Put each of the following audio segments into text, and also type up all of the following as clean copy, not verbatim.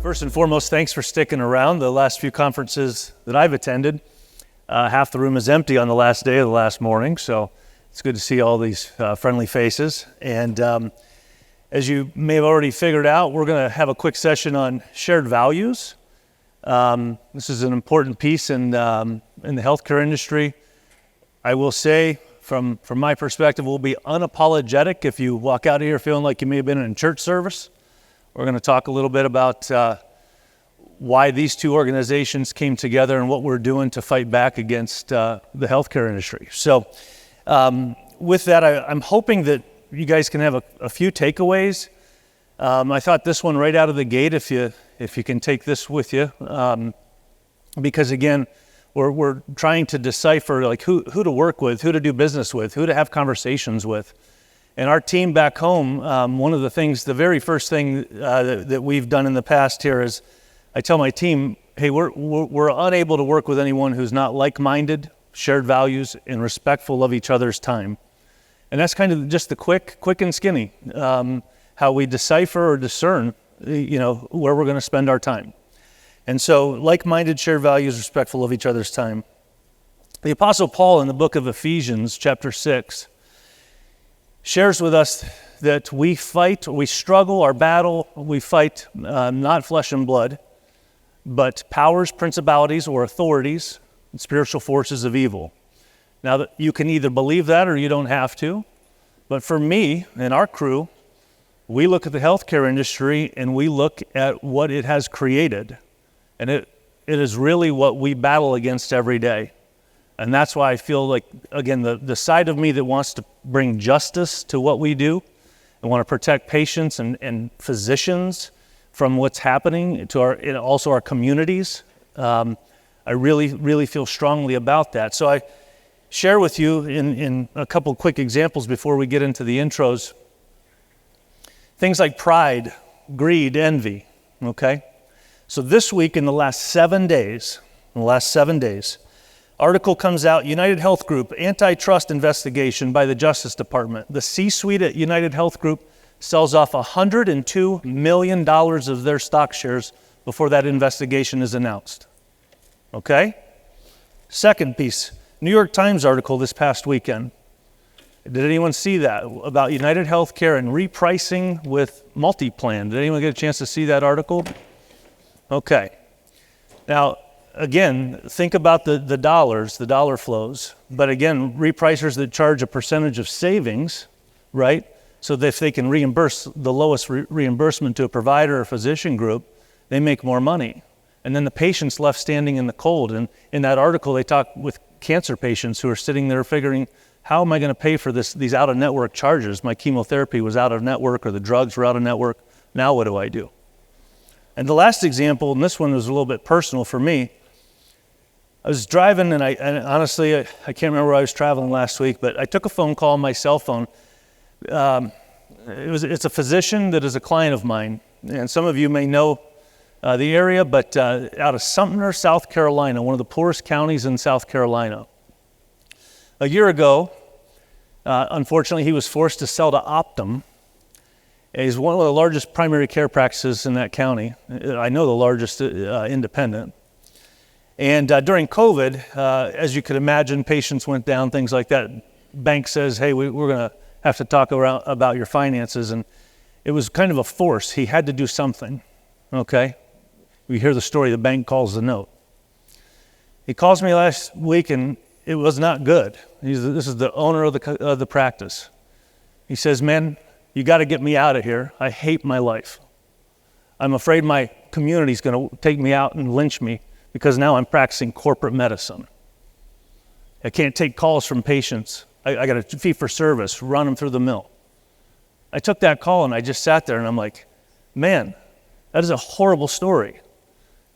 First and foremost, thanks for sticking around. The last few conferences that I've attended, half the room is empty on the last day of the last morning, so it's good to see all these friendly faces. And as you may have already figured out, we're going to have a quick session on shared values. This is an important piece in the healthcare industry. I will say, from my perspective, we'll be unapologetic if you walk out of here feeling like you may have been in a church service. We're going to talk a little bit about why these two organizations came together and what we're doing to fight back against the healthcare industry. So with that, I'm hoping that you guys can have a few takeaways. I thought this one right out of the gate, if you can take this with you, because again, we're trying to decipher like who to work with, who to do business with, who to have conversations with. And our team back home, one of the things, the very first thing that we've done in the past here is I tell my team, hey, we're unable to work with anyone who's not like-minded, shared values, and respectful of each other's time. And that's kind of just the quick and skinny, how we decipher or discern, where we're going to spend our time. And so like-minded, shared values, respectful of each other's time. The Apostle Paul in the book of Ephesians, chapter 6, shares with us that we struggle, our battle, we fight not flesh and blood, but powers, principalities, or authorities, and spiritual forces of evil. Now, you can either believe that or you don't have to, but for me and our crew, we look at the healthcare industry and we look at what it has created, and it is really what we battle against every day. And that's why I feel like, again, the side of me that wants to bring justice to what we do and want to protect patients and physicians from what's happening to also our communities, I really feel strongly about that. So I share with you in a couple quick examples before we get into the intros, things like pride, greed, envy, okay? So this week in the last 7 days, article comes out, United Health Group, antitrust investigation by the Justice Department. The C-suite at United Health Group sells off $102 million of their stock shares before that investigation is announced. Okay? Second piece, New York Times article this past weekend. Did anyone see that? About United Healthcare and repricing with MultiPlan. Did anyone get a chance to see that article? Okay. Now, again, think about the dollar flows, but again, repricers that charge a percentage of savings, right? So that if they can reimburse the lowest reimbursement to a provider or physician group, they make more money. And then the patient's left standing in the cold. And in that article, they talk with cancer patients who are sitting there figuring, how am I going to pay for these out-of-network charges? My chemotherapy was out of network or the drugs were out of network. Now what do I do? And the last example, and this one was a little bit personal for me, I was driving, and honestly, I can't remember where I was traveling last week, but I took a phone call on my cell phone. It's a physician that is a client of mine, and some of you may know the area, but out of Sumter, South Carolina, one of the poorest counties in South Carolina. A year ago, unfortunately, he was forced to sell to Optum. He's one of the largest primary care practices in that county. I know the largest independent. And during COVID, as you could imagine, patients went down, things like that. Bank says, hey, we're going to have to talk about your finances. And it was kind of a force. He had to do something, okay? We hear the story, the bank calls the note. He calls me last week, and it was not good. This is the owner of the practice. He says, man, you got to get me out of here. I hate my life. I'm afraid my community's going to take me out and lynch me, because now I'm practicing corporate medicine. I can't take calls from patients. I got a fee for service, run them through the mill. I took that call and I just sat there and I'm like, man, that is a horrible story.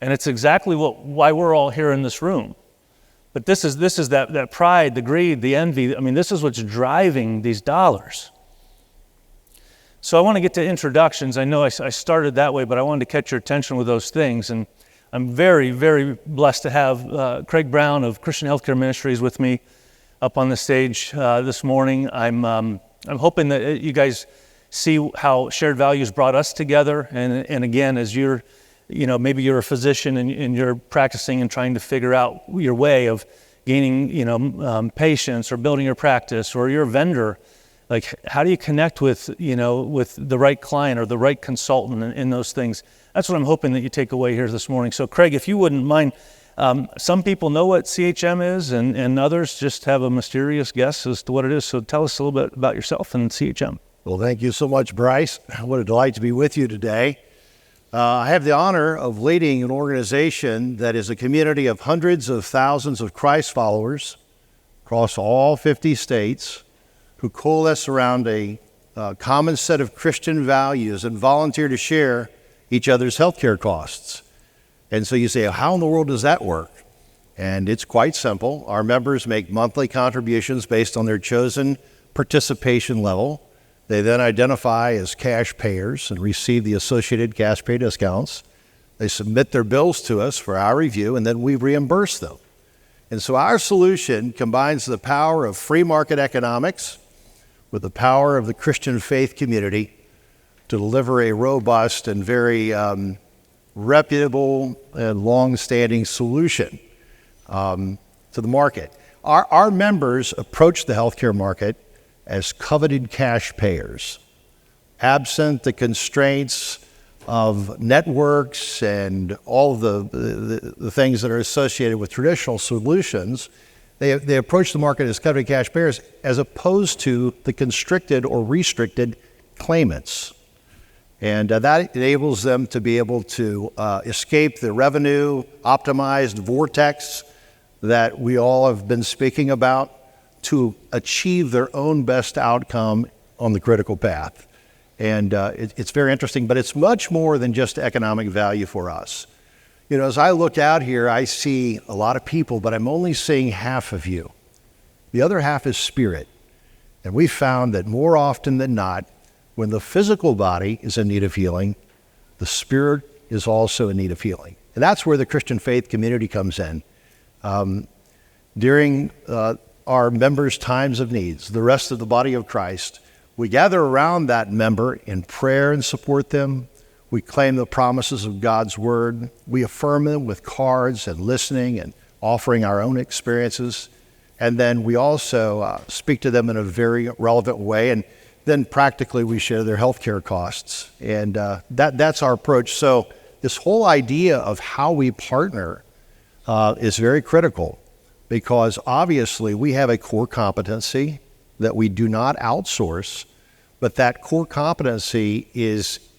And it's exactly why we're all here in this room. But this is that pride, the greed, the envy. I mean, this is what's driving these dollars. So I want to get to introductions. I know I started that way, but I wanted to catch your attention with those things. And I'm very, very blessed to have Craig Brown of Christian Healthcare Ministries with me up on the stage this morning. I'm hoping that you guys see how shared values brought us together. And again, as you're maybe you're a physician and you're practicing and trying to figure out your way of gaining, patients or building your practice, or you're a vendor. Like, how do you connect with the right client or the right consultant in those things? That's what I'm hoping that you take away here this morning. So Craig, if you wouldn't mind, some people know what CHM is and others just have a mysterious guess as to what it is. So tell us a little bit about yourself and CHM. Well, thank you so much, Bryce. What a delight to be with you today. I have the honor of leading an organization that is a community of hundreds of thousands of Christ followers across all 50 states who coalesce around a common set of Christian values and volunteer to share each other's healthcare costs. And so you say, how in the world does that work? And it's quite simple. Our members make monthly contributions based on their chosen participation level. They then identify as cash payers and receive the associated cash pay discounts. They submit their bills to us for our review, and then we reimburse them. And so our solution combines the power of free market economics with the power of the Christian faith community to deliver a robust and very reputable and long-standing solution to the market. Our members approach the healthcare market as coveted cash payers, absent the constraints of networks and all of the things that are associated with traditional solutions. They approach the market as coveted cash payers as opposed to the constricted or restricted claimants. And that enables them to be able to escape the revenue optimized vortex that we all have been speaking about, to achieve their own best outcome on the critical path. And it's very interesting, but it's much more than just economic value for us. As I look out here, I see a lot of people, but I'm only seeing half of you. The other half is spirit. And we found that more often than not, when the physical body is in need of healing, the spirit is also in need of healing. And that's where the Christian faith community comes in. During our members' times of needs, the rest of the body of Christ, we gather around that member in prayer and support them. We claim the promises of God's word. We affirm them with cards and listening and offering our own experiences. And then we also speak to them in a very relevant way. And then practically we share their healthcare costs. And that's our approach. So this whole idea of how we partner is very critical, because obviously we have a core competency that we do not outsource, but that core competency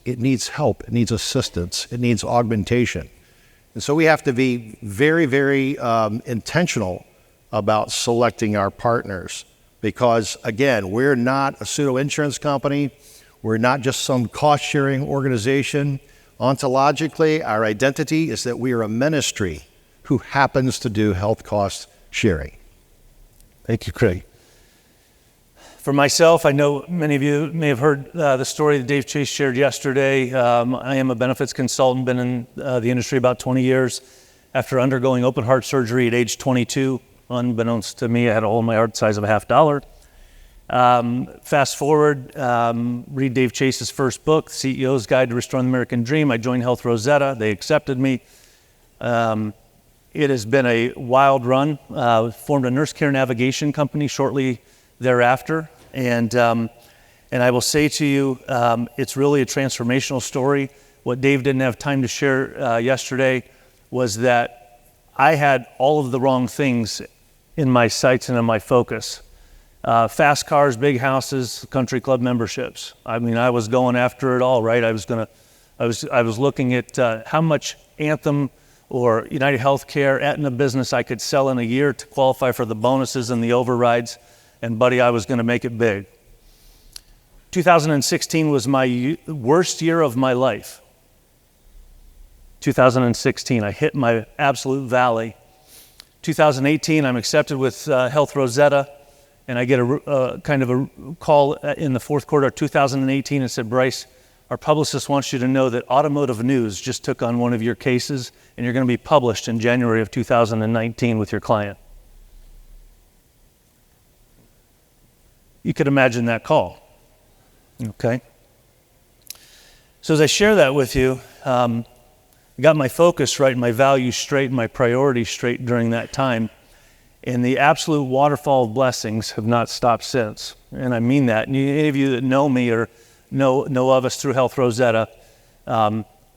it needs help, it needs assistance, it needs augmentation. And so we have to be very, very intentional about selecting our partners, because again, we're not a pseudo insurance company. We're not just some cost sharing organization. Ontologically, our identity is that we are a ministry who happens to do health cost sharing. Thank you, Craig. For myself, I know many of you may have heard the story that Dave Chase shared yesterday. I am a benefits consultant, been in the industry about 20 years. After undergoing open heart surgery at age 22, unbeknownst to me, I had a hole in my heart the size of $50. Fast forward, read Dave Chase's first book, CEO's Guide to Restoring the American Dream. I joined Health Rosetta. They accepted me. It has been a wild run. Formed a nurse care navigation company shortly thereafter. And I will say to you, it's really a transformational story. What Dave didn't have time to share yesterday was that I had all of the wrong things in my sights and in my focus. Fast cars, big houses, country club memberships. I mean, I was going after it all, right? I was looking at how much Anthem or United Healthcare, Aetna business I could sell in a year to qualify for the bonuses and the overrides. And buddy, I was going to make it big. 2016 was my worst year of my life. 2016, I hit my absolute valley. 2018, I'm accepted with Health Rosetta, and I get a kind of a call in the fourth quarter of 2018 and said, Bryce, our publicist wants you to know that Automotive News just took on one of your cases, and you're going to be published in January of 2019 with your client. You could imagine that call, okay? So as I share that with you, got my focus right, my values straight, and my priorities straight during that time. And the absolute waterfall of blessings have not stopped since. And I mean that. And any of you that know me or know of us through Health Rosetta,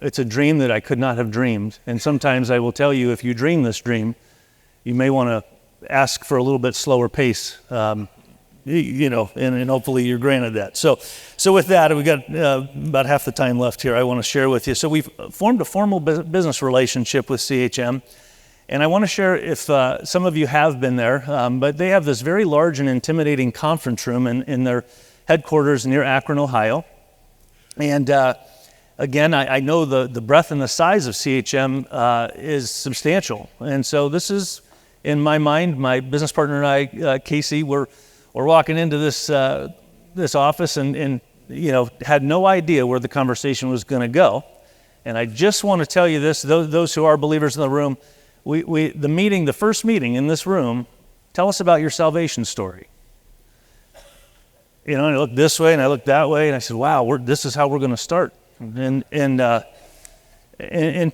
it's a dream that I could not have dreamed. And sometimes I will tell you, if you dream this dream, you may want to ask for a little bit slower pace, and hopefully you're granted that. So with that, we've got about half the time left here I want to share with you. So we've formed a formal business relationship with CHM. And I want to share, if some of you have been there, but they have this very large and intimidating conference room in their headquarters near Akron, Ohio. And again, I know the breadth and the size of CHM is substantial. And so this is, in my mind, my business partner and I, Casey, we're walking into this office and had no idea where the conversation was going to go. And I just want to tell you this, those who are believers in the room, the first meeting in this room, tell us about your salvation story. And I looked this way and I looked that way and I said, wow, this is how we're going to start. And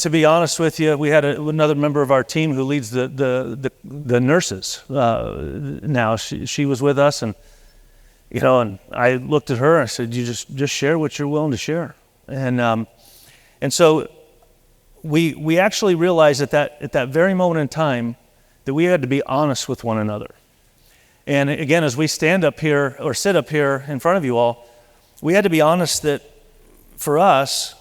to be honest with you, we had another member of our team who leads the nurses. Now she was with us, and I looked at her and I said, you just share what you're willing to share. And so we actually realized at that very moment in time that we had to be honest with one another. And again, as we stand up here or sit up here in front of you all, we had to be honest that for us,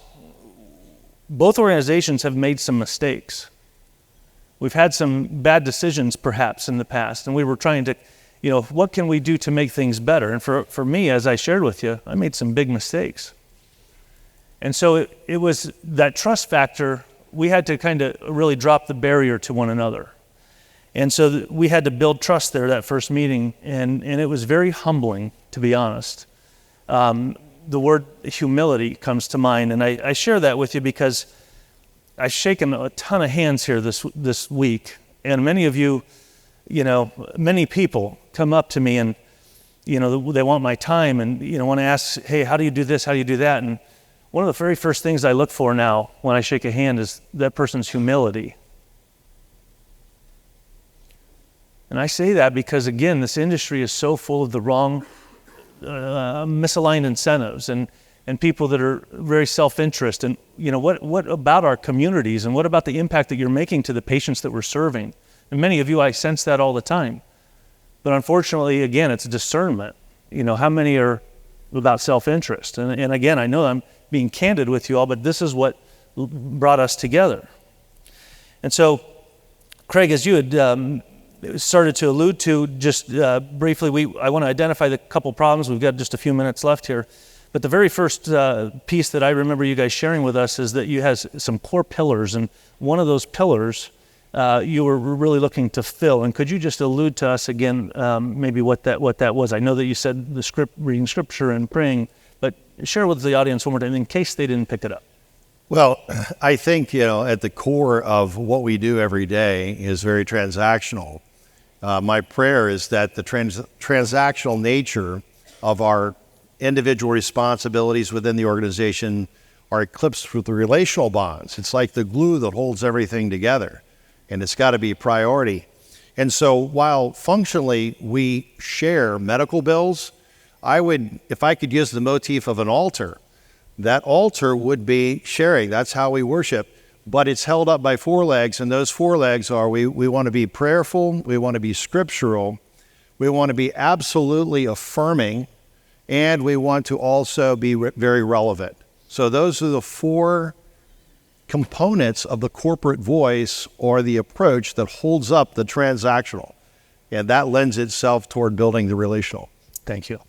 both organizations have made some mistakes. We've had some bad decisions perhaps in the past, and we were trying to, what can we do to make things better? And for me, as I shared with you, I made some big mistakes. And so it was that trust factor. We had to kind of really drop the barrier to one another. And so we had to build trust there that first meeting, and it was very humbling, to be honest. The word humility comes to mind, and I share that with you because I've shaken a ton of hands here this week, and many of you, many people come up to me and, they want my time and, want to ask, hey, how do you do this? How do you do that? And one of the very first things I look for now when I shake a hand is that person's humility. And I say that because, again, this industry is so full of the wrong, misaligned incentives and people that are very self-interest. And, what about our communities and what about the impact that you're making to the patients that we're serving? And many of you, I sense that all the time. But unfortunately, again, it's discernment. How many are about self-interest? And again, I know I'm being candid with you all, but this is what brought us together. And so, Craig, as you had started to allude to, just briefly, I want to identify the couple problems. We've got just a few minutes left here. But the very first piece that I remember you guys sharing with us is that you had some core pillars, and one of those pillars you were really looking to fill. And could you just allude to us again, maybe what that was? I know that you said reading scripture and praying, but share with the audience one more time in case they didn't pick it up. Well, I think, at the core of what we do every day is very transactional. My prayer is that the transactional nature of our individual responsibilities within the organization are eclipsed with the relational bonds. It's like the glue that holds everything together, and it's got to be a priority. And so while functionally we share medical bills, if I could use the motif of an altar, that altar would be sharing. That's how we worship. But it's held up by four legs, and those four legs are we want to be prayerful, we want to be scriptural, we want to be absolutely affirming, and we want to also be very relevant. So those are the four components of the corporate voice or the approach that holds up the transactional. And that lends itself toward building the relational. Thank you.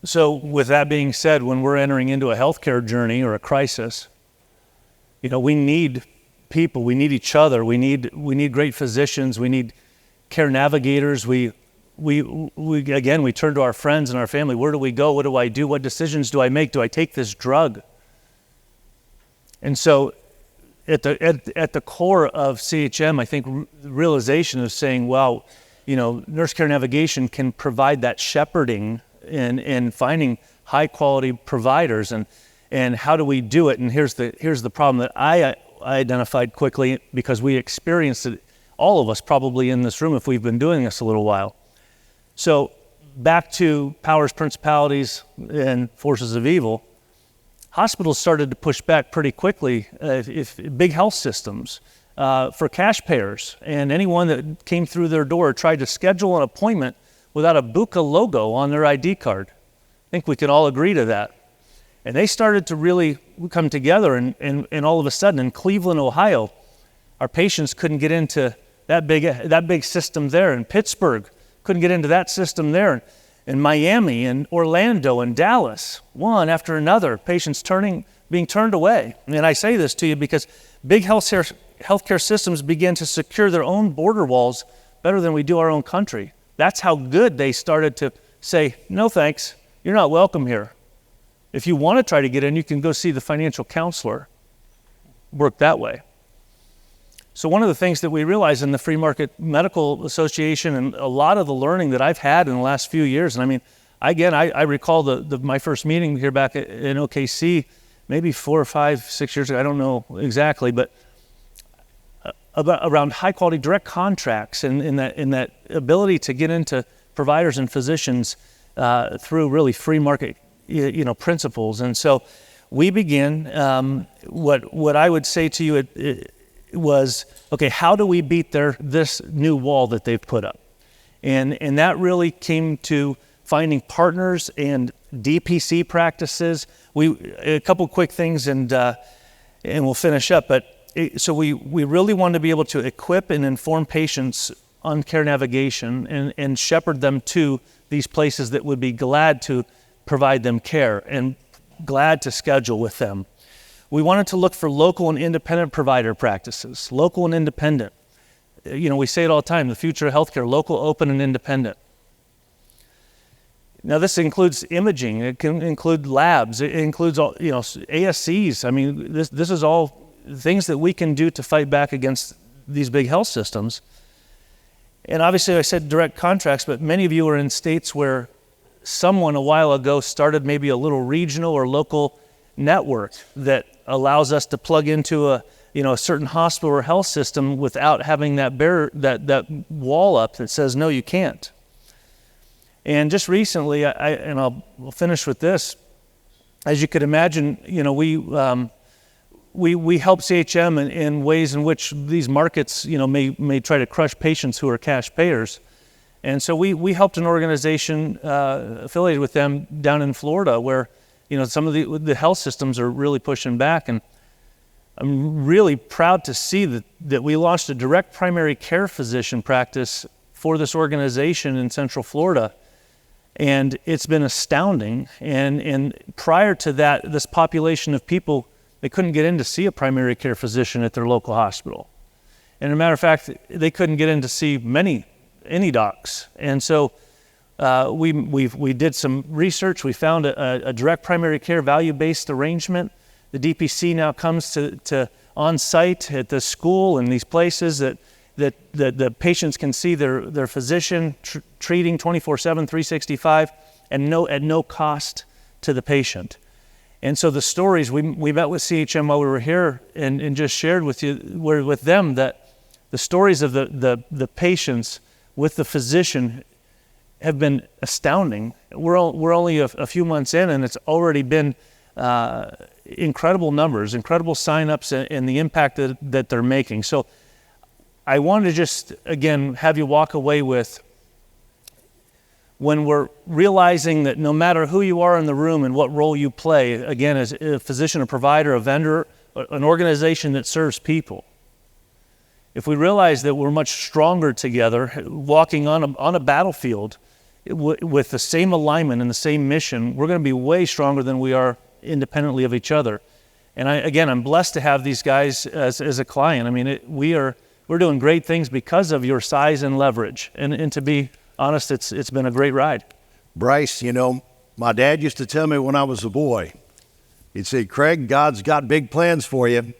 So with that being said, when we're entering into a healthcare journey or a crisis, we need people, we need each other, we need great physicians, we need care navigators, we turn to our friends and our family. Where do we go? What do I do? What decisions do I make? Do I take this drug? And so at the core of CHM, I think the realization of saying, wow, nurse care navigation can provide that shepherding and finding high quality providers, and how do we do it? And here's the problem that I identified quickly because we experienced it, all of us probably in this room if we've been doing this a little while. So back to powers, principalities, and forces of evil, hospitals started to push back pretty quickly, if big health systems, for cash payers, and anyone that came through their door tried to schedule an appointment without a BUCA logo on their ID card. I think we can all agree to that. And they started to really come together, and all of a sudden in Cleveland, Ohio, our patients couldn't get into that big system there. In Pittsburgh, couldn't get into that system there. In Miami and Orlando and Dallas, one after another, patients being turned away. And I say this to you because big healthcare systems begin to secure their own border walls better than we do our own country. That's how good they started to say, no thanks, you're not welcome here. If you want to try to get in, you can go see the financial counselor. Work that way. So one of the things that we realized in the Free Market Medical Association, and a lot of the learning that I've had in the last few years, and I mean, again, I recall my first meeting here back in OKC, maybe 4 or 5, 6 years ago, I don't know exactly, but around high quality direct contracts and in that ability to get into providers and physicians through really free market principles. And so we begin, what I would say to you, it was, okay, how do we beat this new wall that they've put up? And that really came to finding partners and DPC practices. A couple quick things, and we'll finish up. But so we really want to be able to equip and inform patients on care navigation and shepherd them to these places that would be glad to provide them care and glad to schedule with them. We wanted to look for local and independent provider practices, local and independent. We say it all the time, the future of healthcare, local, open, and independent. Now this includes imaging, it can include labs, it includes all, ASCs. I mean, this is all things that we can do to fight back against these big health systems. And obviously I said direct contracts, but many of you are in states where someone a while ago started maybe a little regional or local network that allows us to plug into a certain hospital or health system without having that wall up that says no, you can't. And just recently, I'll finish with this. As you could imagine, we help CHM in ways in which these markets may try to crush patients who are cash payers. And so we helped an organization affiliated with them down in Florida where some of the health systems are really pushing back. And I'm really proud to see that we launched a direct primary care physician practice for this organization in Central Florida. And it's been astounding. And prior to that, this population of people, they couldn't get in to see a primary care physician at their local hospital. And as a matter of fact, they couldn't get in to see any docs. And so we did some research. We found a direct primary care value-based arrangement. The DPC now comes to on-site at the school and these places that the patients can see their physician treating 24/7, 365, and at no cost to the patient. And so the stories, we met with CHM while we were here and just shared with them that the stories of the patients with the physician have been astounding. We're only a few months in, and it's already been incredible numbers, incredible signups, and the impact that they're making. So I want to just, again, have you walk away with, when we're realizing that no matter who you are in the room and what role you play, again, as a physician, a provider, a vendor, an organization that serves people, if we realize that we're much stronger together, walking on a battlefield with the same alignment and the same mission, we're going to be way stronger than we are independently of each other. And I'm blessed to have these guys as a client. I mean, we're doing great things because of your size and leverage. And to be honest, it's been a great ride. Bryce, my dad used to tell me when I was a boy, he'd say, Craig, God's got big plans for you.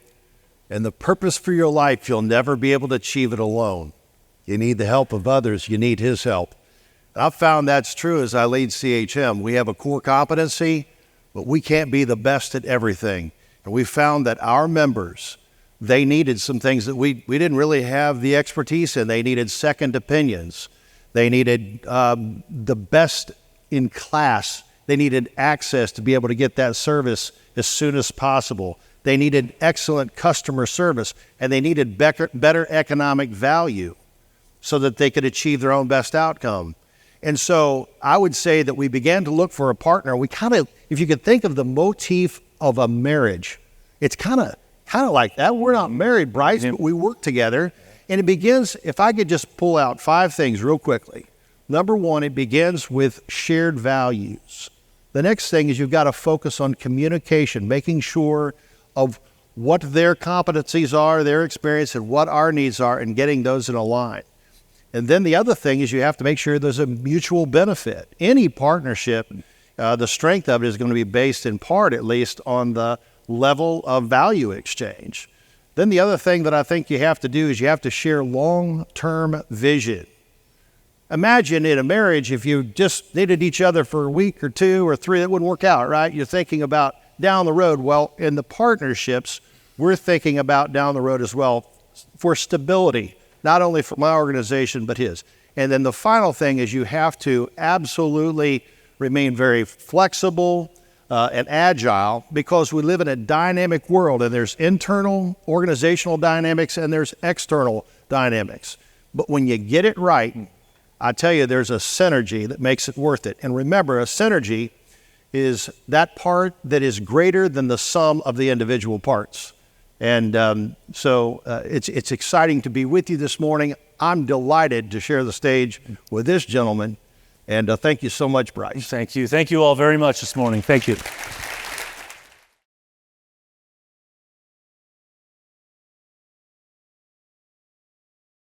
And the purpose for your life, you'll never be able to achieve it alone. You need the help of others. You need his help. I've found that's true as I lead CHM. We have a core competency, but we can't be the best at everything. And we found that our members they needed some things that we didn't really have the expertise in. They needed second opinions. They needed the best in class. They needed access to be able to get that service as soon as possible. They needed excellent customer service, and they needed better economic value so that they could achieve their own best outcome. And so I would say that we began to look for a partner. We kind of, if you could think of the motif of a marriage, it's kind of like that. We're not married, Bryce, but we work together. And it begins, if I could just pull out 5 things real quickly. Number 1, it begins with shared values. The next thing is you've got to focus on communication, making sure of what their competencies are, their experience, and what our needs are, and getting those in a line. And then the other thing is you have to make sure there's a mutual benefit. Any partnership, the strength of it is going to be based in part, at least, on the level of value exchange. Then the other thing that I think you have to do is you have to share long-term vision. Imagine in a marriage, if you just needed each other for a week or 2 or 3, that wouldn't work out, right? You're thinking about down the road. Well, in the partnerships, we're thinking about down the road as well for stability, not only for my organization, but his. And then the final thing is you have to absolutely remain very flexible and agile, because we live in a dynamic world, and there's internal organizational dynamics and there's external dynamics. But when you get it right, I tell you, there's a synergy that makes it worth it. And remember, a synergy is that part that is greater than the sum of the individual parts. And so it's exciting to be with you this morning. I'm delighted to share the stage with this gentleman. And thank you so much, Bryce. Thank you. Thank you all very much this morning. Thank you.